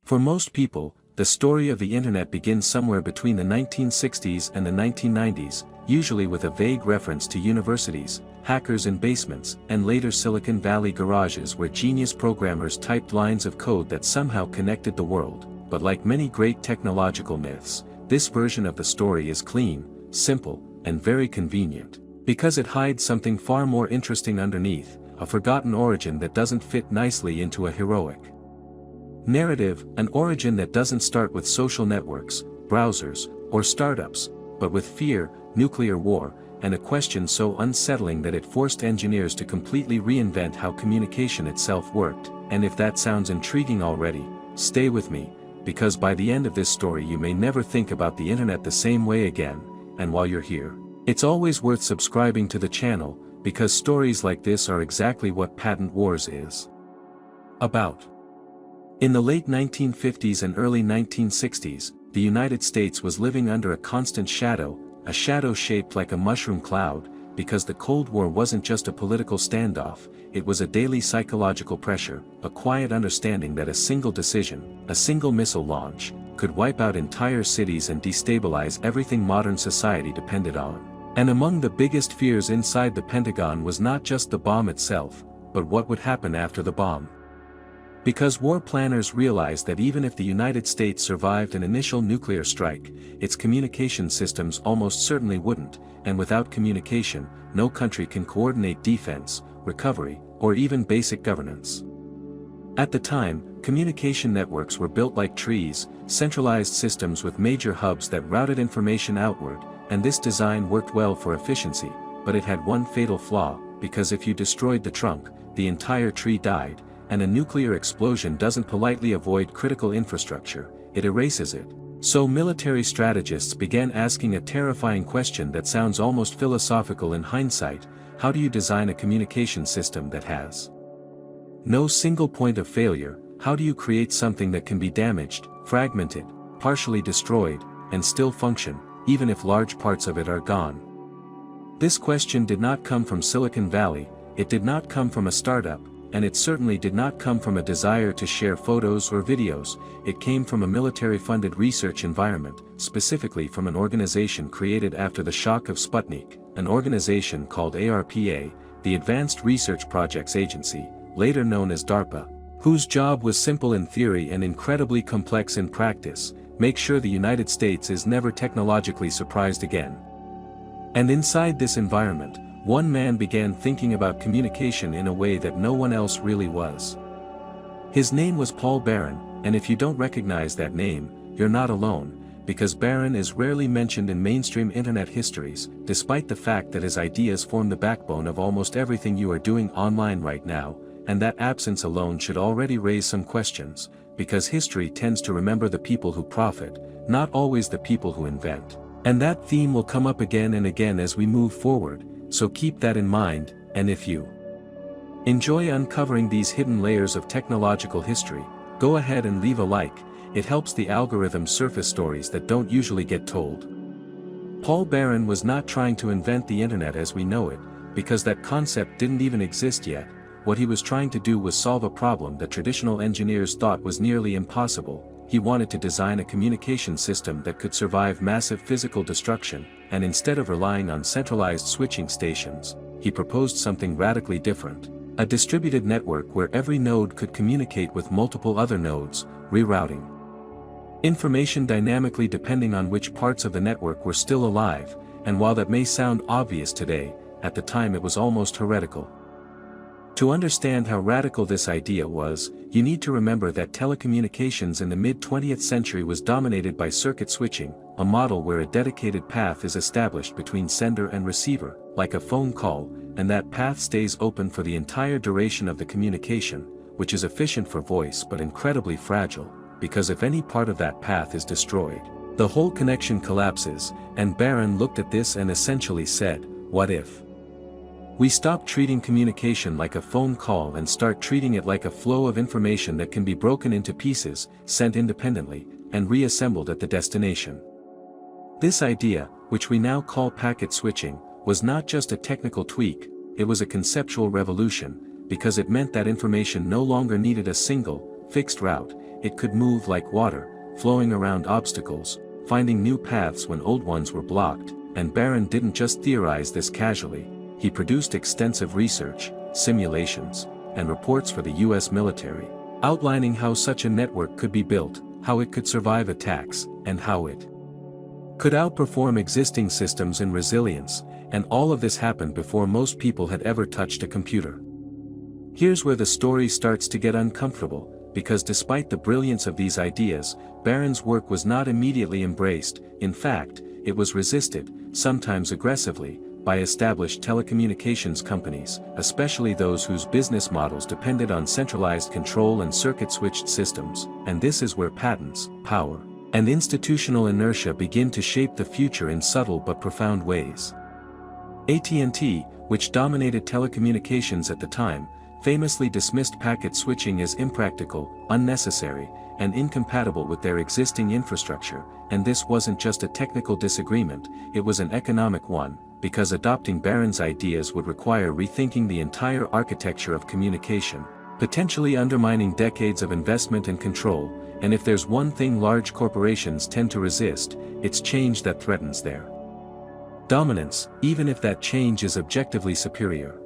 For most people, the story of the internet begins somewhere between the 1960s and the 1990s, usually with a vague reference to universities, hackers in basements, and later Silicon Valley garages where genius programmers typed lines of code that somehow connected the world. But like many great technological myths, this version of the story is clean, simple, and very convenient, because it hides something far more interesting underneath, a forgotten origin that doesn't fit nicely into a heroic narrative, an origin that doesn't start with social networks, browsers, or startups, but with fear, nuclear war, and a question so unsettling that it forced engineers to completely reinvent how communication itself worked. And if that sounds intriguing already, stay with me, because by the end of this story you may never think about the internet the same way again. And while you're here, it's always worth subscribing to the channel, because stories like this are exactly what Patent Wars is about. In the late 1950s and early 1960s, the United States was living under a constant shadow, a shadow shaped like a mushroom cloud, because the Cold War wasn't just a political standoff, it was a daily psychological pressure, a quiet understanding that a single decision, a single missile launch, could wipe out entire cities and destabilize everything modern society depended on. And among the biggest fears inside the Pentagon was not just the bomb itself, but what would happen after the bomb. Because war planners realized that even if the United States survived an initial nuclear strike, its communication systems almost certainly wouldn't, and without communication, no country can coordinate defense, recovery, or even basic governance. At the time, communication networks were built like trees, centralized systems with major hubs that routed information outward, and this design worked well for efficiency, but it had one fatal flaw, because if you destroyed the trunk, the entire tree died, and a nuclear explosion doesn't politely avoid critical infrastructure, it erases it. So military strategists began asking a terrifying question that sounds almost philosophical in hindsight: how do you design a communication system that has no single point of failure? How do you create something that can be damaged, fragmented, partially destroyed, and still function, even if large parts of it are gone? This question did not come from Silicon Valley, it did not come from a startup, and it certainly did not come from a desire to share photos or videos. It came from a military-funded research environment, specifically from an organization created after the shock of Sputnik, an organization called ARPA, the Advanced Research Projects Agency, later known as DARPA, whose job was simple in theory and incredibly complex in practice: make sure the United States is never technologically surprised again. And inside this environment, one man began thinking about communication in a way that no one else really was. His name was Paul Baran, and if you don't recognize that name, you're not alone, because Baran is rarely mentioned in mainstream internet histories, despite the fact that his ideas form the backbone of almost everything you are doing online right now, and that absence alone should already raise some questions, because history tends to remember the people who profit, not always the people who invent. And that theme will come up again and again as we move forward, so keep that in mind. And if you enjoy uncovering these hidden layers of technological history, go ahead and leave a like. It helps the algorithm surface stories that don't usually get told. Paul Baran was not trying to invent the internet as we know it, because that concept didn't even exist yet. What he was trying to do was solve a problem that traditional engineers thought was nearly impossible. He wanted to design a communication system that could survive massive physical destruction, and instead of relying on centralized switching stations, he proposed something radically different: a distributed network where every node could communicate with multiple other nodes, rerouting information dynamically depending on which parts of the network were still alive. And while that may sound obvious today, at the time it was almost heretical. To understand how radical this idea was, you need to remember that telecommunications in the mid-20th century was dominated by circuit switching, a model where a dedicated path is established between sender and receiver, like a phone call, and that path stays open for the entire duration of the communication, which is efficient for voice but incredibly fragile, because if any part of that path is destroyed, the whole connection collapses. And Baran looked at this and essentially said, what if we stop treating communication like a phone call and start treating it like a flow of information that can be broken into pieces, sent independently, and reassembled at the destination? This idea, which we now call packet switching, was not just a technical tweak, it was a conceptual revolution, because it meant that information no longer needed a single, fixed route. it could move like water, flowing around obstacles, finding new paths when old ones were blocked, and Baran didn't just theorize this casually, he produced extensive research, simulations, and reports for the US military, outlining how such a network could be built, how it could survive attacks, and how it could outperform existing systems in resilience, and all of this happened before most people had ever touched a computer. Here's where the story starts to get uncomfortable, because despite the brilliance of these ideas, Baran's work was not immediately embraced. In fact, it was resisted, sometimes aggressively, by established telecommunications companies, especially those whose business models depended on centralized control and circuit-switched systems, and this is where patents, power, and institutional inertia begin to shape the future in subtle but profound ways. AT&T, which dominated telecommunications at the time, famously dismissed packet switching as impractical, unnecessary, and incompatible with their existing infrastructure, and this wasn't just a technical disagreement, it was an economic one, because adopting Baran's ideas would require rethinking the entire architecture of communication, potentially undermining decades of investment and control, and if there's one thing large corporations tend to resist, it's change that threatens their dominance, even if that change is objectively superior.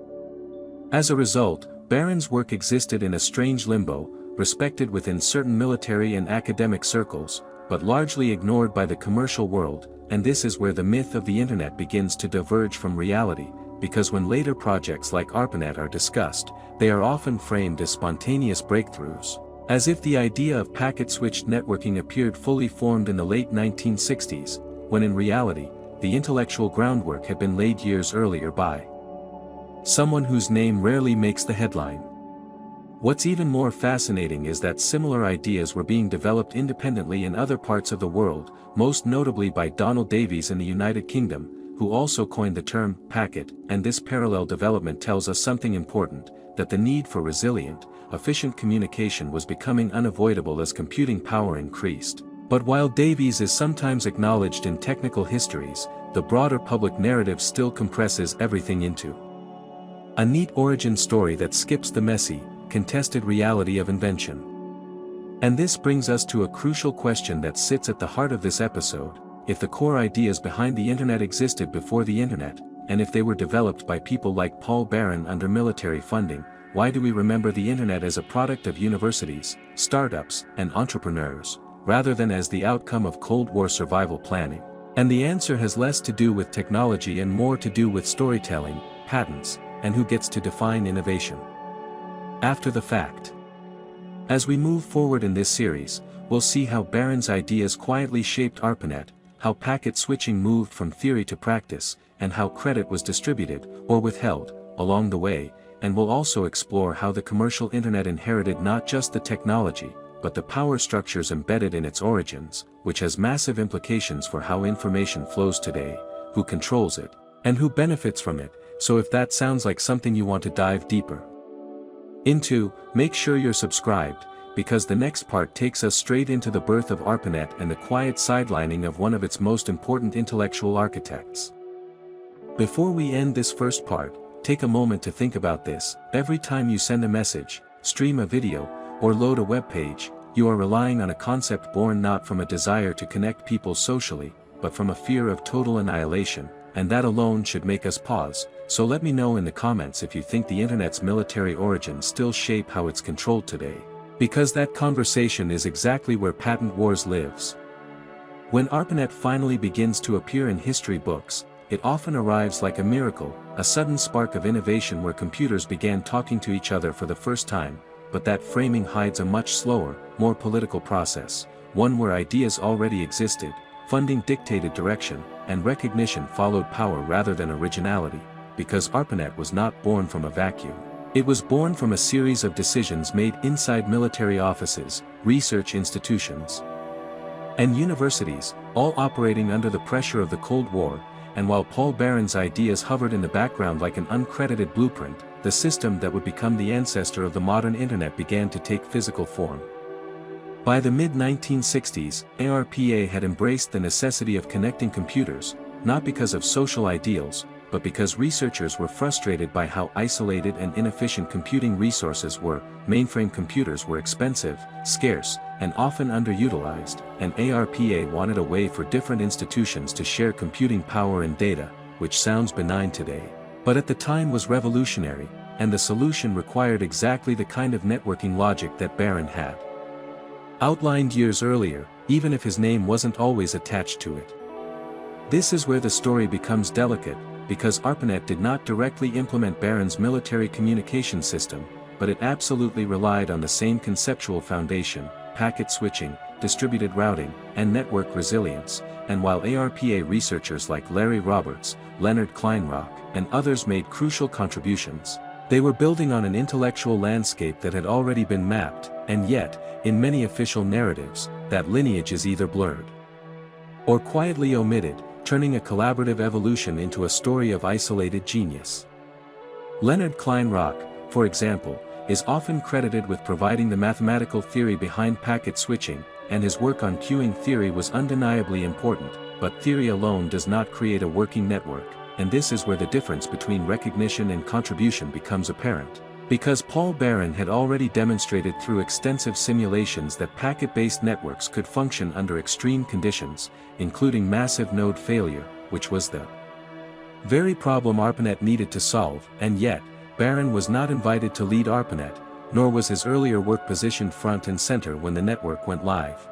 As a result, Baran's work existed in a strange limbo, respected within certain military and academic circles, but largely ignored by the commercial world, and this is where the myth of the Internet begins to diverge from reality, because when later projects like ARPANET are discussed, they are often framed as spontaneous breakthroughs, as if the idea of packet-switched networking appeared fully formed in the late 1960s, when in reality, the intellectual groundwork had been laid years earlier by someone whose name rarely makes the headline. What's even more fascinating is that similar ideas were being developed independently in other parts of the world, most notably by Donald Davies in the United Kingdom, who also coined the term packet, and this parallel development tells us something important, that the need for resilient, efficient communication was becoming unavoidable as computing power increased. But while Davies is sometimes acknowledged in technical histories, the broader public narrative still compresses everything into a neat origin story that skips the messy, contested reality of invention. And this brings us to a crucial question that sits at the heart of this episode: if the core ideas behind the Internet existed before the Internet, and if they were developed by people like Paul Baran under military funding, why do we remember the Internet as a product of universities, startups, and entrepreneurs, rather than as the outcome of Cold War survival planning? And the answer has less to do with technology and more to do with storytelling, patents, and who gets to define innovation after the fact. As we move forward in this series, we'll see how Baran's ideas quietly shaped ARPANET, how packet switching moved from theory to practice, and how credit was distributed, or withheld, along the way, and we'll also explore how the commercial Internet inherited not just the technology, but the power structures embedded in its origins, which has massive implications for how information flows today, who controls it, and who benefits from it. So if that sounds like something you want to dive deeper into, make sure you're subscribed, because the next part takes us straight into the birth of ARPANET and the quiet sidelining of one of its most important intellectual architects. Before we end this first part, take a moment to think about this: every time you send a message, stream a video, or load a web page, you are relying on a concept born not from a desire to connect people socially, but from a fear of total annihilation, and that alone should make us pause. So let me know in the comments if you think the Internet's military origins still shape how it's controlled today, because that conversation is exactly where patent wars lives. When ARPANET finally begins to appear in history books, it often arrives like a miracle, a sudden spark of innovation where computers began talking to each other for the first time, but that framing hides a much slower, more political process, one where ideas already existed, funding dictated direction, and recognition followed power rather than originality, because ARPANET was not born from a vacuum. It was born from a series of decisions made inside military offices, research institutions, and universities, all operating under the pressure of the Cold War, and while Paul Baran's ideas hovered in the background like an uncredited blueprint, the system that would become the ancestor of the modern Internet began to take physical form. By the mid-1960s, ARPA had embraced the necessity of connecting computers, not because of social ideals, but because researchers were frustrated by how isolated and inefficient computing resources were. Mainframe computers were expensive, scarce, and often underutilized, and ARPA wanted a way for different institutions to share computing power and data, which sounds benign today, but at the time was revolutionary, and the solution required exactly the kind of networking logic that Baran had outlined years earlier, even if his name wasn't always attached to it. This is where the story becomes delicate, because ARPANET did not directly implement Baran's military communication system, but it absolutely relied on the same conceptual foundation: packet switching, distributed routing, and network resilience. And while ARPA researchers like Larry Roberts, Leonard Kleinrock, and others made crucial contributions, they were building on an intellectual landscape that had already been mapped, and yet, in many official narratives, that lineage is either blurred or quietly omitted, turning a collaborative evolution into a story of isolated genius. Leonard Kleinrock, for example, is often credited with providing the mathematical theory behind packet switching, and his work on queuing theory was undeniably important, but theory alone does not create a working network, and this is where the difference between recognition and contribution becomes apparent. Because Paul Baran had already demonstrated through extensive simulations that packet-based networks could function under extreme conditions, including massive node failure, which was the very problem ARPANET needed to solve, and yet, Baran was not invited to lead ARPANET, nor was his earlier work positioned front and center when the network went live.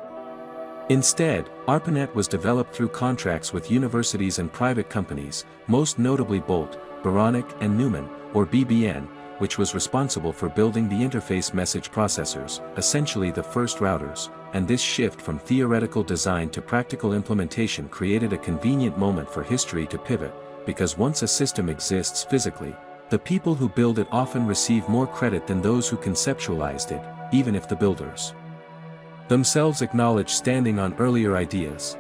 Instead, ARPANET was developed through contracts with universities and private companies, most notably Bolt, Beranek and Newman, or BBN, which was responsible for building the interface message processors, essentially the first routers, and this shift from theoretical design to practical implementation created a convenient moment for history to pivot, because once a system exists physically, the people who build it often receive more credit than those who conceptualized it, even if the builders themselves acknowledge standing on earlier ideas.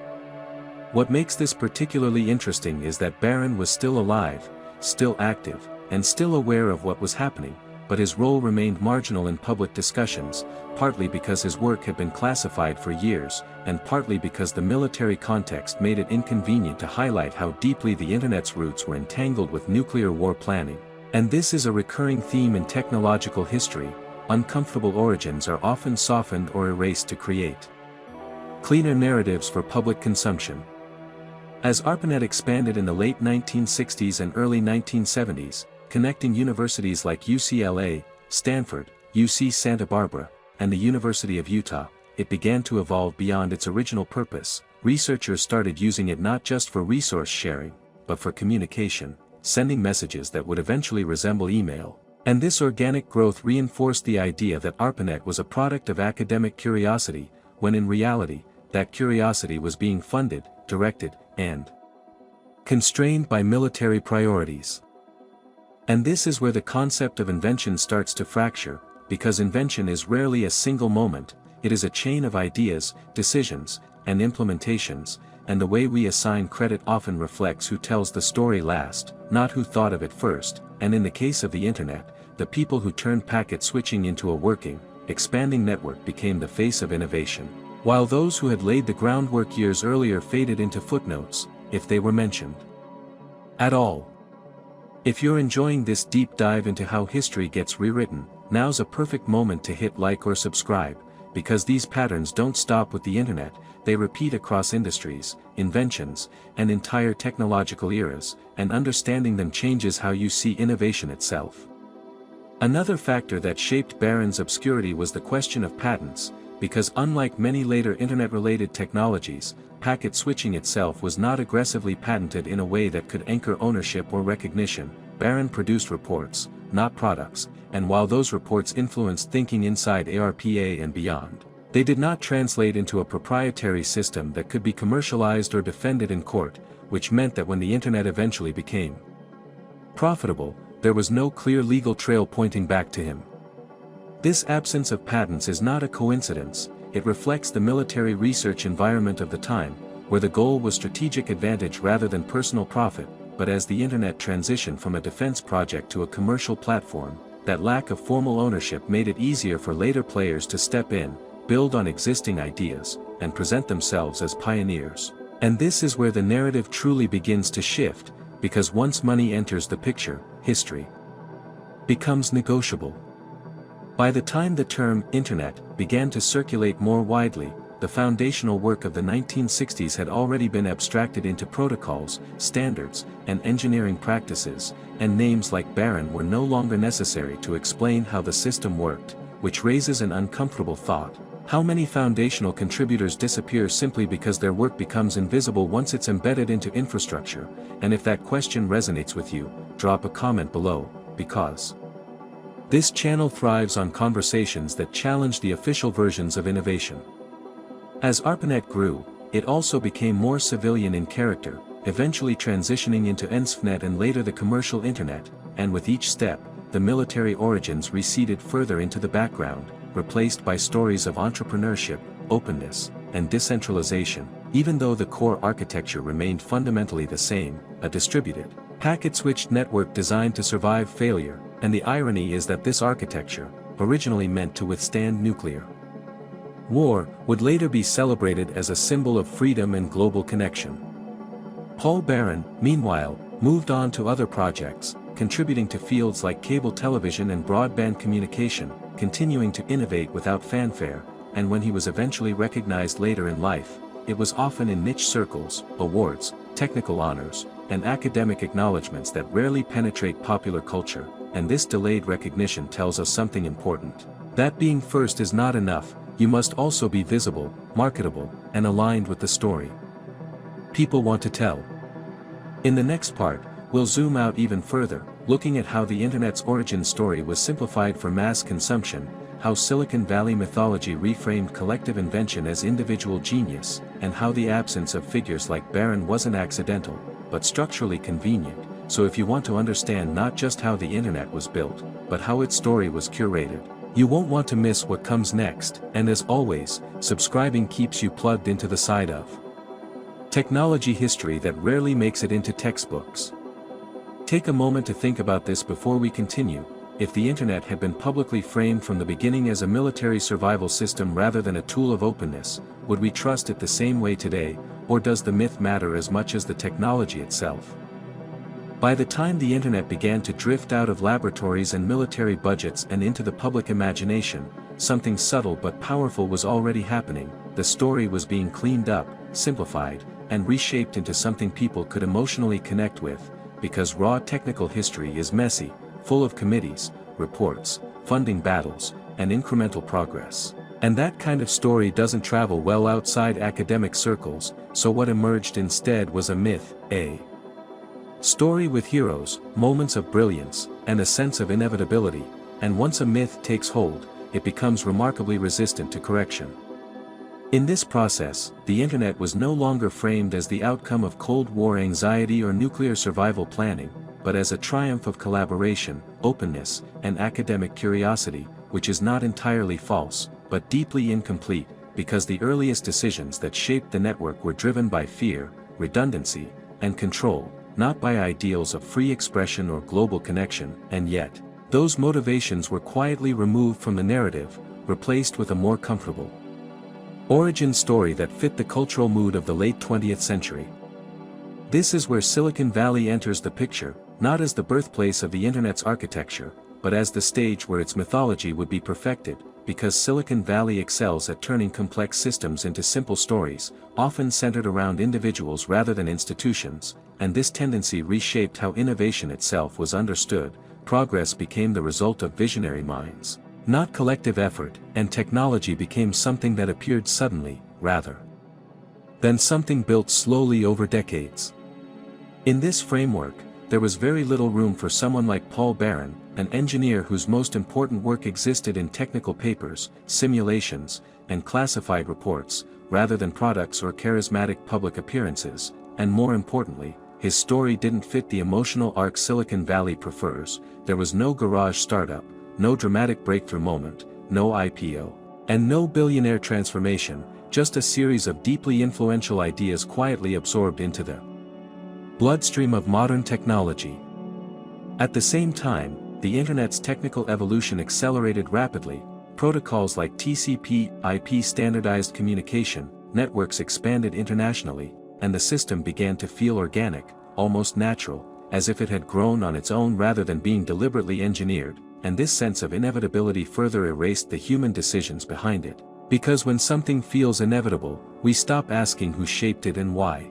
What makes this particularly interesting is that Baran was still alive, still active, and still aware of what was happening, but his role remained marginal in public discussions, partly because his work had been classified for years, and partly because the military context made it inconvenient to highlight how deeply the Internet's roots were entangled with nuclear war planning. And this is a recurring theme in technological history: uncomfortable origins are often softened or erased to create cleaner narratives for public consumption. As ARPANET expanded in the late 1960s and early 1970s, connecting universities like UCLA, Stanford, UC Santa Barbara, and the University of Utah, it began to evolve beyond its original purpose. Researchers started using it not just for resource sharing, but for communication, sending messages that would eventually resemble email. And this organic growth reinforced the idea that ARPANET was a product of academic curiosity, when in reality, that curiosity was being funded, directed, and constrained by military priorities. And this is where the concept of invention starts to fracture, because invention is rarely a single moment, it is a chain of ideas, decisions, and implementations, and the way we assign credit often reflects who tells the story last, not who thought of it first. And in the case of the Internet, the people who turned packet switching into a working, expanding network became the face of innovation, while those who had laid the groundwork years earlier faded into footnotes, if they were mentioned at all. If you're enjoying this deep dive into how history gets rewritten, now's a perfect moment to hit like or subscribe, because these patterns don't stop with the Internet, they repeat across industries, inventions, and entire technological eras, and understanding them changes how you see innovation itself. Another factor that shaped Baran's obscurity was the question of patents, because unlike many later Internet-related technologies, packet switching itself was not aggressively patented in a way that could anchor ownership or recognition. Baran produced reports, not products, and while those reports influenced thinking inside ARPA and beyond, they did not translate into a proprietary system that could be commercialized or defended in court, which meant that when the Internet eventually became profitable, there was no clear legal trail pointing back to him. This absence of patents is not a coincidence, it reflects the military research environment of the time, where the goal was strategic advantage rather than personal profit. But as the Internet transitioned from a defense project to a commercial platform, that lack of formal ownership made it easier for later players to step in, build on existing ideas, and present themselves as pioneers. And this is where the narrative truly begins to shift, because once money enters the picture, history becomes negotiable. By the time the term Internet began to circulate more widely, the foundational work of the 1960s had already been abstracted into protocols, standards, and engineering practices, and names like Baran were no longer necessary to explain how the system worked, which raises an uncomfortable thought. How many foundational contributors disappear simply because their work becomes invisible once it's embedded into infrastructure? And if that question resonates with you, drop a comment below, because this channel thrives on conversations that challenge the official versions of innovation. As ARPANET grew, it also became more civilian in character, eventually transitioning into InventionNet and later the commercial Internet, and with each step, the military origins receded further into the background, replaced by stories of entrepreneurship, openness, and decentralization, even though the core architecture remained fundamentally the same, a distributed, packet-switched network designed to survive failure. And the irony is that this architecture, originally meant to withstand nuclear war, would later be celebrated as a symbol of freedom and global connection. Paul Baran, meanwhile, moved on to other projects, contributing to fields like cable television and broadband communication, continuing to innovate without fanfare, and when he was eventually recognized later in life, it was often in niche circles, awards, technical honors, and academic acknowledgments that rarely penetrate popular culture. And this delayed recognition tells us something important. That being first is not enough, you must also be visible, marketable, and aligned with the story people want to tell. In the next part, we'll zoom out even further, looking at how the Internet's origin story was simplified for mass consumption, how Silicon Valley mythology reframed collective invention as individual genius, and how the absence of figures like Baran wasn't accidental, but structurally convenient. So if you want to understand not just how the Internet was built, but how its story was curated, you won't want to miss what comes next. And as always, subscribing keeps you plugged into the side of technology history that rarely makes it into textbooks. Take a moment to think about this before we continue. If the Internet had been publicly framed from the beginning as a military survival system rather than a tool of openness, would we trust it the same way today, or does the myth matter as much as the technology itself? By the time the Internet began to drift out of laboratories and military budgets and into the public imagination, something subtle but powerful was already happening. The story was being cleaned up, simplified, and reshaped into something people could emotionally connect with, because raw technical history is messy, full of committees, reports, funding battles, and incremental progress. And that kind of story doesn't travel well outside academic circles, so what emerged instead was a myth, a story with heroes, moments of brilliance, and a sense of inevitability, and once a myth takes hold, it becomes remarkably resistant to correction. In this process, the Internet was no longer framed as the outcome of Cold War anxiety or nuclear survival planning, but as a triumph of collaboration, openness, and academic curiosity, which is not entirely false, but deeply incomplete, because the earliest decisions that shaped the network were driven by fear, redundancy, and control, not by ideals of free expression or global connection. And yet, those motivations were quietly removed from the narrative, replaced with a more comfortable origin story that fit the cultural mood of the late 20th century. This is where Silicon Valley enters the picture, not as the birthplace of the Internet's architecture, but as the stage where its mythology would be perfected, because Silicon Valley excels at turning complex systems into simple stories, often centered around individuals rather than institutions, and this tendency reshaped how innovation itself was understood. Progress became the result of visionary minds, not collective effort, and technology became something that appeared suddenly, rather than something built slowly over decades. In this framework, there was very little room for someone like Paul Baran, an engineer whose most important work existed in technical papers, simulations, and classified reports, rather than products or charismatic public appearances, and more importantly, his story didn't fit the emotional arc Silicon Valley prefers. There was no garage startup, no dramatic breakthrough moment, no IPO, and no billionaire transformation, just a series of deeply influential ideas quietly absorbed into the bloodstream of modern technology. At the same time, the Internet's technical evolution accelerated rapidly. Protocols like TCP/IP standardized communication networks expanded internationally, and the system began to feel organic, almost natural, as if it had grown on its own rather than being deliberately engineered, and this sense of inevitability further erased the human decisions behind it. Because when something feels inevitable, we stop asking who shaped it and why.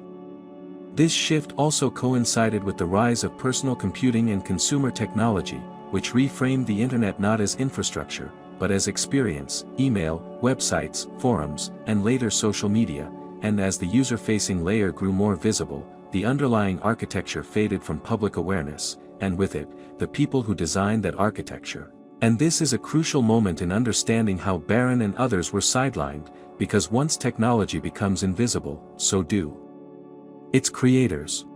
This shift also coincided with the rise of personal computing and consumer technology, which reframed the internet not as infrastructure, but as experience, email, websites, forums, and later social media, and as the user-facing layer grew more visible, the underlying architecture faded from public awareness, and with it, the people who designed that architecture. And this is a crucial moment in understanding how Baran and others were sidelined, because once technology becomes invisible, so do its creators.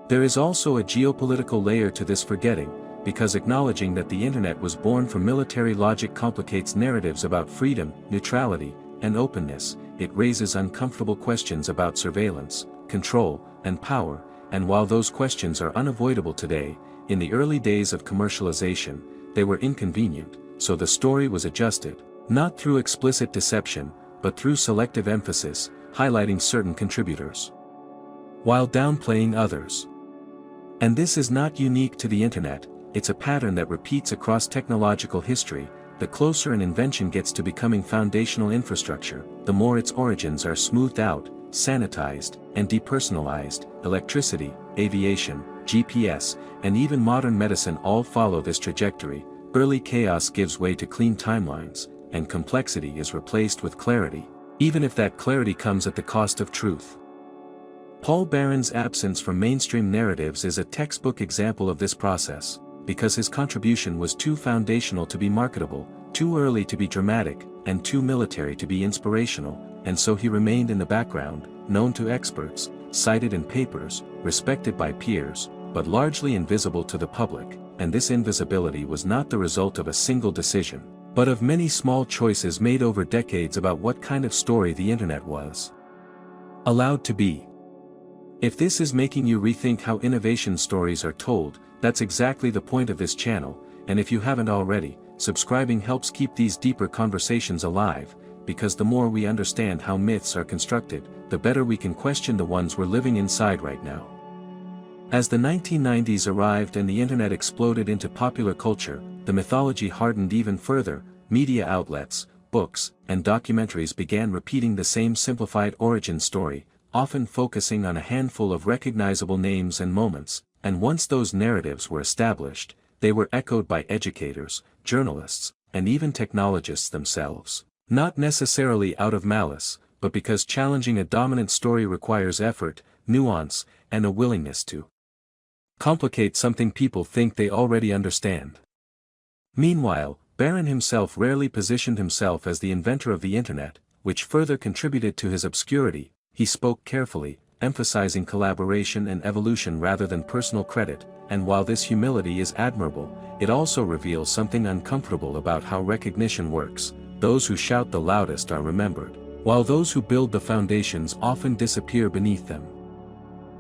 There is also a geopolitical layer to this forgetting, because acknowledging that the internet was born from military logic complicates narratives about freedom, neutrality, and openness. It raises uncomfortable questions about surveillance, control, and power, and while those questions are unavoidable today, in the early days of commercialization, they were inconvenient, so the story was adjusted, not through explicit deception, but through selective emphasis, highlighting certain contributors, while downplaying others. And this is not unique to the internet, it's a pattern that repeats across technological history. The closer an invention gets to becoming foundational infrastructure, the more its origins are smoothed out, sanitized, and depersonalized. Electricity, aviation, GPS, and even modern medicine all follow this trajectory. Early chaos gives way to clean timelines, and complexity is replaced with clarity, even if that clarity comes at the cost of truth. Paul Baran's absence from mainstream narratives is a textbook example of this process, because his contribution was too foundational to be marketable, too early to be dramatic, and too military to be inspirational, and so he remained in the background, known to experts, cited in papers, respected by peers, but largely invisible to the public, and this invisibility was not the result of a single decision, but of many small choices made over decades about what kind of story the internet was allowed to be. If this is making you rethink how innovation stories are told, that's exactly the point of this channel, and if you haven't already, subscribing helps keep these deeper conversations alive, because the more we understand how myths are constructed, the better we can question the ones we're living inside right now. As the 1990s arrived and the internet exploded into popular culture, the mythology hardened even further. Media outlets, books, and documentaries began repeating the same simplified origin story, often focusing on a handful of recognizable names and moments, and once those narratives were established, they were echoed by educators, journalists, and even technologists themselves, not necessarily out of malice, but because challenging a dominant story requires effort, nuance, and a willingness to complicate something people think they already understand. Meanwhile, Baran himself rarely positioned himself as the inventor of the internet, which further contributed to his obscurity. He spoke carefully, emphasizing collaboration and evolution rather than personal credit, and while this humility is admirable, it also reveals something uncomfortable about how recognition works. Those who shout the loudest are remembered, while those who build the foundations often disappear beneath them.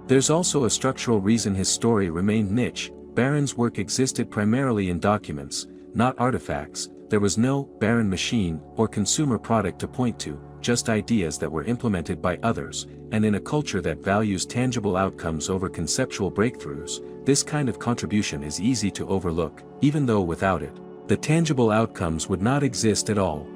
There's also a structural reason his story remained niche. Baran's work existed primarily in documents, not artifacts. There was no Baran machine or consumer product to point to, just ideas that were implemented by others, and in a culture that values tangible outcomes over conceptual breakthroughs, this kind of contribution is easy to overlook, even though without it, the tangible outcomes would not exist at all.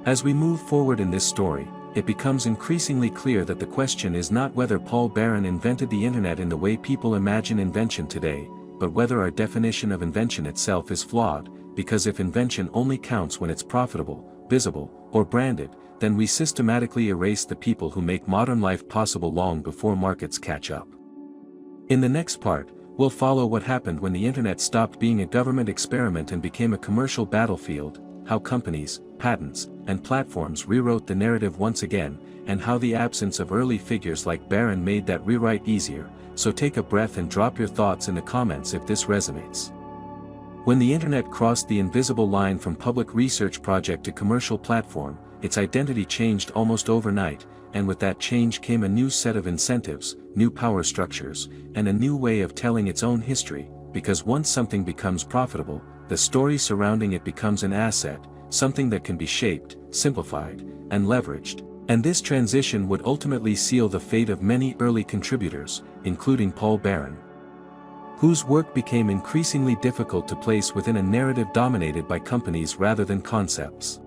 As we move forward in this story, it becomes increasingly clear that the question is not whether Paul Baran invented the internet in the way people imagine invention today, but whether our definition of invention itself is flawed, because if invention only counts when it's profitable, visible, or branded, then we systematically erase the people who make modern life possible long before markets catch up. In the next part, we'll follow what happened when the internet stopped being a government experiment and became a commercial battlefield, how companies, patents, and platforms rewrote the narrative once again, and how the absence of early figures like Baran made that rewrite easier. So take a breath and drop your thoughts in the comments if this resonates. When the internet crossed the invisible line from public research project to commercial platform, its identity changed almost overnight, and with that change came a new set of incentives, new power structures, and a new way of telling its own history, because once something becomes profitable, the story surrounding it becomes an asset, something that can be shaped, simplified, and leveraged. And this transition would ultimately seal the fate of many early contributors, including Paul Baran. whose work became increasingly difficult to place within a narrative dominated by companies rather than concepts.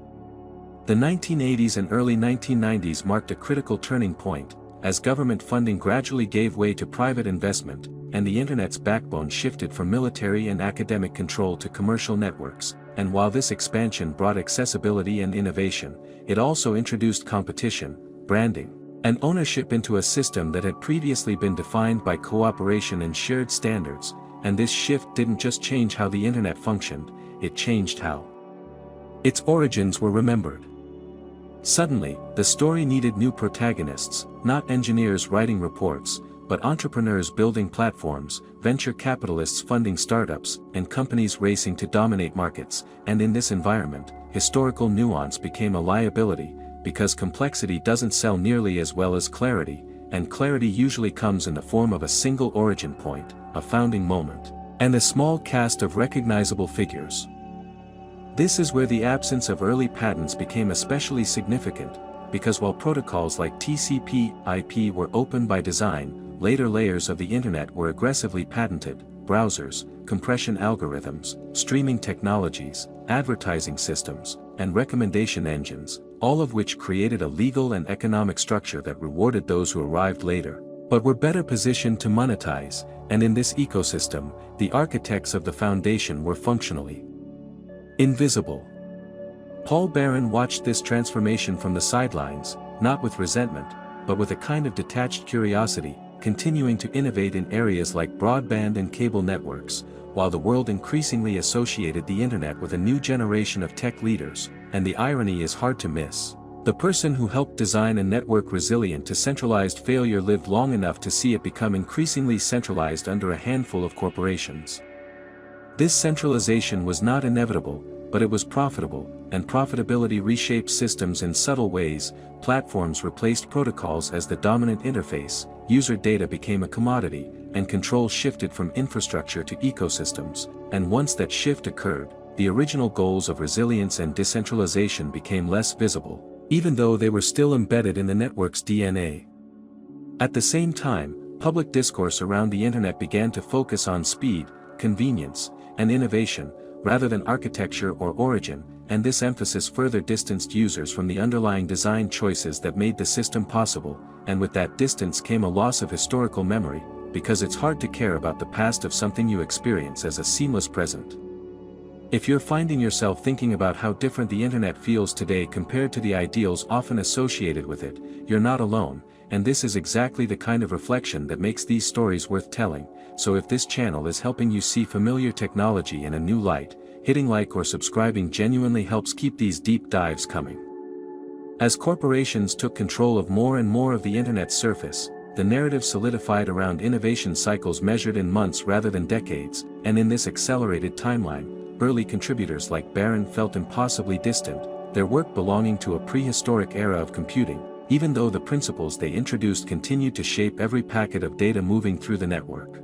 The 1980s and early 1990s marked a critical turning point, as government funding gradually gave way to private investment, and the Internet's backbone shifted from military and academic control to commercial networks. And while this expansion brought accessibility and innovation, it also introduced competition, branding, and ownership into a system that had previously been defined by cooperation and shared standards. And this shift didn't just change how the Internet functioned, it changed how its origins were remembered. Suddenly, the story needed new protagonists, not engineers writing reports, but entrepreneurs building platforms, venture capitalists funding startups, and companies racing to dominate markets. And in this environment, historical nuance became a liability, because complexity doesn't sell nearly as well as clarity, and clarity usually comes in the form of a single origin point, a founding moment, and a small cast of recognizable figures. This is where the absence of early patents became especially significant, because while protocols like TCP/IP were open by design, later layers of the Internet were aggressively patented: browsers, compression algorithms, streaming technologies, advertising systems, and recommendation engines, all of which created a legal and economic structure that rewarded those who arrived later, but were better positioned to monetize. And in this ecosystem, the architects of the foundation were functionally invisible. Paul Baran watched this transformation from the sidelines, not with resentment, but with a kind of detached curiosity, continuing to innovate in areas like broadband and cable networks, while the world increasingly associated the Internet with a new generation of tech leaders. And the irony is hard to miss. The person who helped design a network resilient to centralized failure lived long enough to see it become increasingly centralized under a handful of corporations. This centralization was not inevitable, but it was profitable, and profitability reshaped systems in subtle ways. Platforms replaced protocols as the dominant interface, user data became a commodity, and control shifted from infrastructure to ecosystems. And once that shift occurred, the original goals of resilience and decentralization became less visible, even though they were still embedded in the network's DNA. At the same time, public discourse around the Internet began to focus on speed, convenience, and innovation, rather than architecture or origin, and this emphasis further distanced users from the underlying design choices that made the system possible. And with that distance came a loss of historical memory, because it's hard to care about the past of something you experience as a seamless present. If you're finding yourself thinking about how different the Internet feels today compared to the ideals often associated with it, you're not alone, and this is exactly the kind of reflection that makes these stories worth telling. So if this channel is helping you see familiar technology in a new light, hitting like or subscribing genuinely helps keep these deep dives coming. As corporations took control of more and more of the Internet's surface, the narrative solidified around innovation cycles measured in months rather than decades. And in this accelerated timeline, early contributors like Baran felt impossibly distant, their work belonging to a prehistoric era of computing, even though the principles they introduced continued to shape every packet of data moving through the network.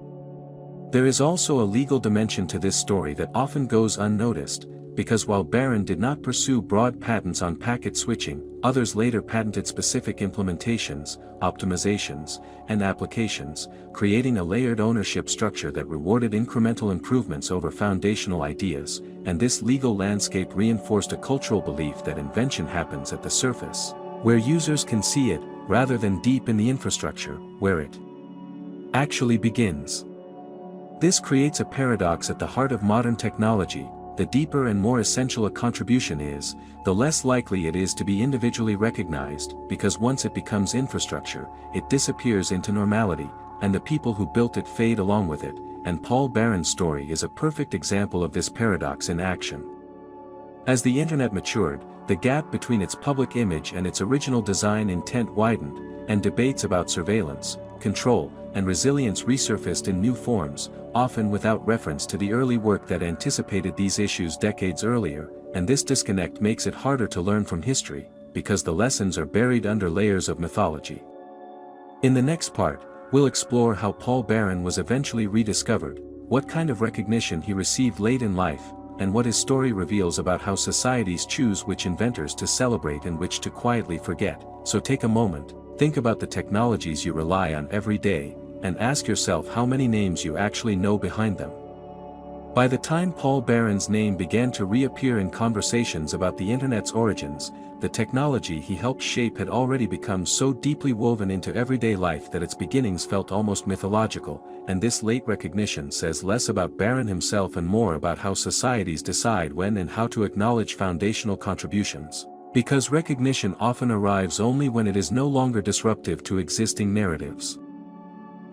There is also a legal dimension to this story that often goes unnoticed, because while Baran did not pursue broad patents on packet switching, others later patented specific implementations, optimizations, and applications, creating a layered ownership structure that rewarded incremental improvements over foundational ideas. And this legal landscape reinforced a cultural belief that invention happens at the surface, where users can see it, rather than deep in the infrastructure, where it actually begins. This creates a paradox at the heart of modern technology. The deeper and more essential a contribution is, the less likely it is to be individually recognized, because once it becomes infrastructure, it disappears into normality, and the people who built it fade along with it. And Paul Baran's story is a perfect example of this paradox in action. As the Internet matured, the gap between its public image and its original design intent widened, and debates about surveillance, control, and resilience resurfaced in new forms, often without reference to the early work that anticipated these issues decades earlier. And this disconnect makes it harder to learn from history, because the lessons are buried under layers of mythology. In the next part, we'll explore how Paul Baran was eventually rediscovered, what kind of recognition he received late in life, and what his story reveals about how societies choose which inventors to celebrate and which to quietly forget. So take a moment, think about the technologies you rely on every day, and ask yourself how many names you actually know behind them. By the time Paul Baran's name began to reappear in conversations about the Internet's origins, the technology he helped shape had already become so deeply woven into everyday life that its beginnings felt almost mythological, and this late recognition says less about Baran himself and more about how societies decide when and how to acknowledge foundational contributions. Because recognition often arrives only when it is no longer disruptive to existing narratives.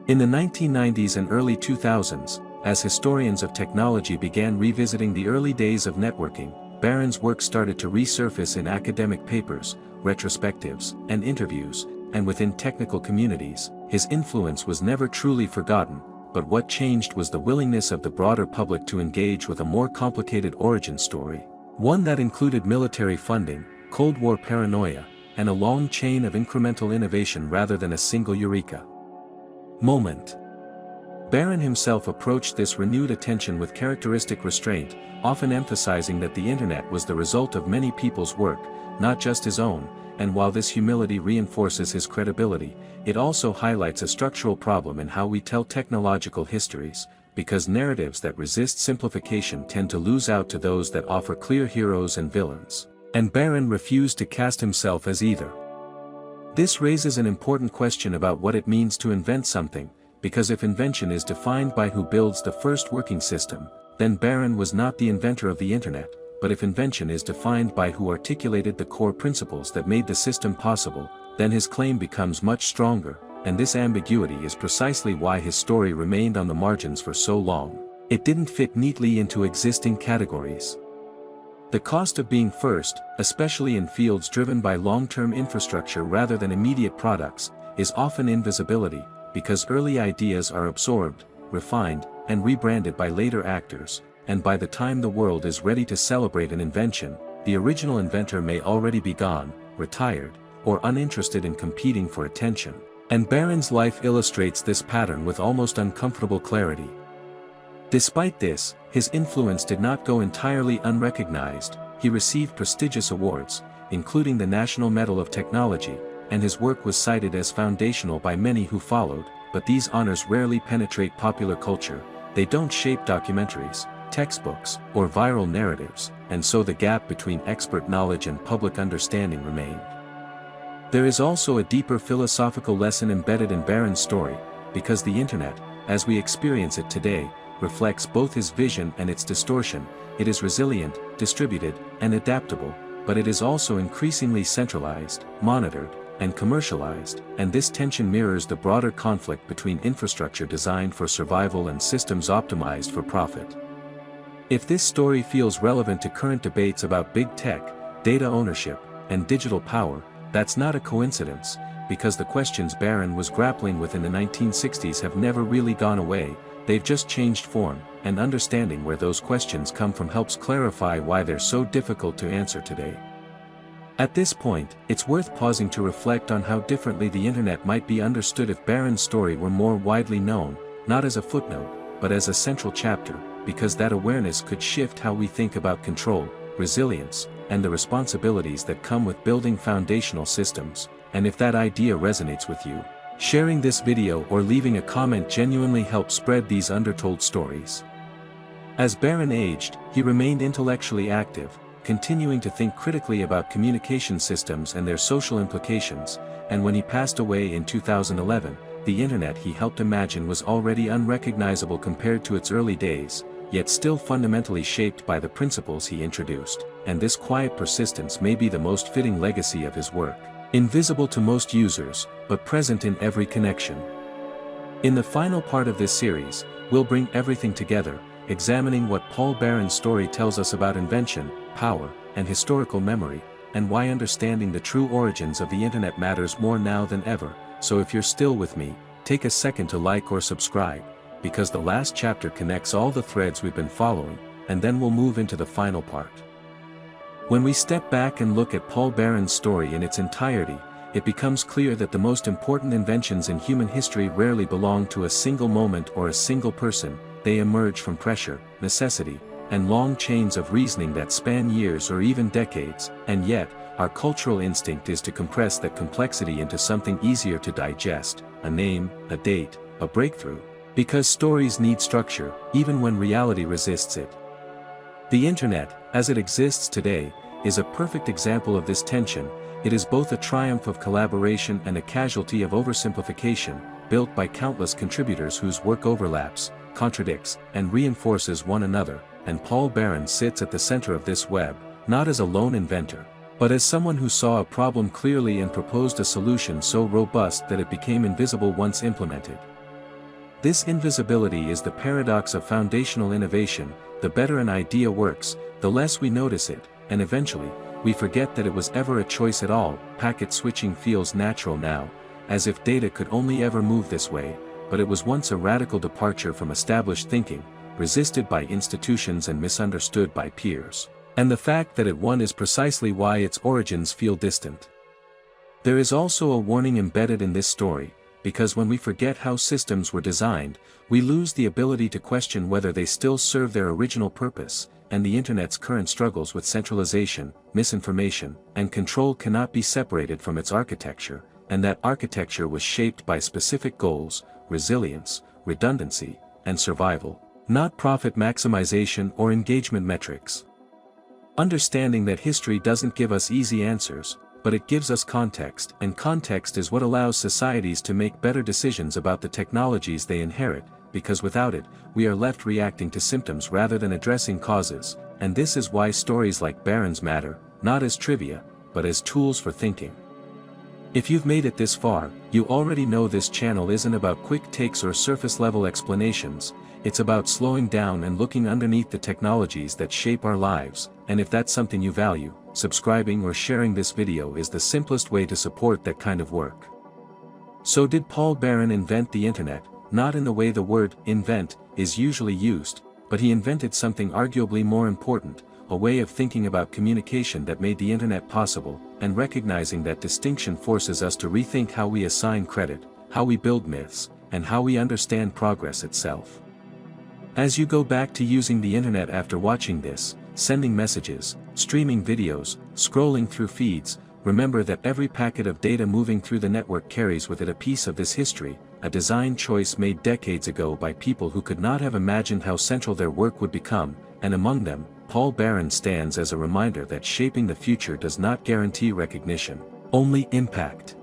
In the 1990s and early 2000s, as historians of technology began revisiting the early days of networking, Baran's work started to resurface in academic papers, retrospectives, and interviews, and within technical communities. His influence was never truly forgotten, but what changed was the willingness of the broader public to engage with a more complicated origin story, one that included military funding, Cold War paranoia, and a long chain of incremental innovation rather than a single eureka moment. Baran himself approached this renewed attention with characteristic restraint, often emphasizing that the Internet was the result of many people's work, not just his own, and while this humility reinforces his credibility, it also highlights a structural problem in how we tell technological histories, because narratives that resist simplification tend to lose out to those that offer clear heroes and villains, and Baran refused to cast himself as either. This raises an important question about what it means to invent something, because if invention is defined by who builds the first working system, then Baran was not the inventor of the Internet, but if invention is defined by who articulated the core principles that made the system possible, then his claim becomes much stronger, and this ambiguity is precisely why his story remained on the margins for so long. It didn't fit neatly into existing categories. The cost of being first, especially in fields driven by long-term infrastructure rather than immediate products, is often invisibility, because early ideas are absorbed, refined, and rebranded by later actors, and by the time the world is ready to celebrate an invention, the original inventor may already be gone, retired, or uninterested in competing for attention. And Baran's life illustrates this pattern with almost uncomfortable clarity. Despite this, his influence did not go entirely unrecognized. He received prestigious awards, including the National Medal of Technology, and his work was cited as foundational by many who followed, but these honors rarely penetrate popular culture. They don't shape documentaries, textbooks, or viral narratives, and so the gap between expert knowledge and public understanding remained. There is also a deeper philosophical lesson embedded in Baran's story, because the Internet, as we experience it today, reflects both his vision and its distortion. It is resilient, distributed, and adaptable, but it is also increasingly centralized, monitored, and commercialized, and this tension mirrors the broader conflict between infrastructure designed for survival and systems optimized for profit. If this story feels relevant to current debates about big tech, data ownership, and digital power, that's not a coincidence, because the questions Baran was grappling with in the 1960s have never really gone away, they've just changed form, and understanding where those questions come from helps clarify why they're so difficult to answer today. At this point, it's worth pausing to reflect on how differently the Internet might be understood if Baran's story were more widely known, not as a footnote, but as a central chapter, because that awareness could shift how we think about control, resilience, and the responsibilities that come with building foundational systems. And if that idea resonates with you, sharing this video or leaving a comment genuinely helps spread these undertold stories. As Baran aged, he remained intellectually active, continuing to think critically about communication systems and their social implications, and when he passed away in 2011, the Internet he helped imagine was already unrecognizable compared to its early days, yet still fundamentally shaped by the principles he introduced, and this quiet persistence may be the most fitting legacy of his work, invisible to most users, but present in every connection. In the final part of this series, we'll bring everything together, examining what Paul Baran's story tells us about invention, power, and historical memory, and why understanding the true origins of the Internet matters more now than ever. So if you're still with me, take a second to like or subscribe, because the last chapter connects all the threads we've been following, and then we'll move into the final part. When we step back and look at Paul Baran's story in its entirety, it becomes clear that the most important inventions in human history rarely belong to a single moment or a single person. They emerge from pressure, necessity, and long chains of reasoning that span years or even decades, and yet, our cultural instinct is to compress that complexity into something easier to digest: a name, a date, a breakthrough. Because stories need structure, even when reality resists it. The internet, as it exists today, is a perfect example of this tension. It is both a triumph of collaboration and a casualty of oversimplification, built by countless contributors whose work overlaps, contradicts, and reinforces one another, and Paul Baran sits at the center of this web, not as a lone inventor, but as someone who saw a problem clearly and proposed a solution so robust that it became invisible once implemented. This invisibility is the paradox of foundational innovation. The better an idea works, the less we notice it, and eventually, we forget that it was ever a choice at all. Packet switching feels natural now, as if data could only ever move this way, but it was once a radical departure from established thinking, resisted by institutions and misunderstood by peers. And the fact that it won is precisely why its origins feel distant. There is also a warning embedded in this story, because when we forget how systems were designed, we lose the ability to question whether they still serve their original purpose, and the internet's current struggles with centralization, misinformation, and control cannot be separated from its architecture, and that architecture was shaped by specific goals, resilience, redundancy, and survival, not profit maximization or engagement metrics. Understanding that history doesn't give us easy answers, but it gives us context, and context is what allows societies to make better decisions about the technologies they inherit, because without it, we are left reacting to symptoms rather than addressing causes, and this is why stories like Baran's matter, not as trivia, but as tools for thinking. If you've made it this far, you already know this channel isn't about quick takes or surface-level explanations. It's about slowing down and looking underneath the technologies that shape our lives, and if that's something you value, subscribing or sharing this video is the simplest way to support that kind of work. So did Paul Baran invent the internet? Not in the way the word invent is usually used, but he invented something arguably more important, a way of thinking about communication that made the internet possible, and recognizing that distinction forces us to rethink how we assign credit, how we build myths, and how we understand progress itself. As you go back to using the internet after watching this, sending messages, streaming videos, scrolling through feeds, remember that every packet of data moving through the network carries with it a piece of this history, a design choice made decades ago by people who could not have imagined how central their work would become, and among them, Paul Baran stands as a reminder that shaping the future does not guarantee recognition, only impact.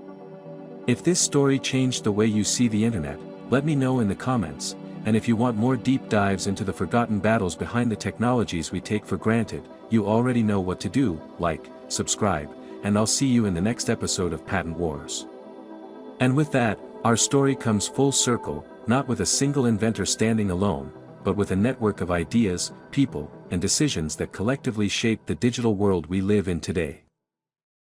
If this story changed the way you see the internet, let me know in the comments, and if you want more deep dives into the forgotten battles behind the technologies we take for granted, you already know what to do. Like, subscribe, and I'll see you in the next episode of Patent Wars. And with that, our story comes full circle, not with a single inventor standing alone, but with a network of ideas, people, and decisions that collectively shape the digital world we live in today.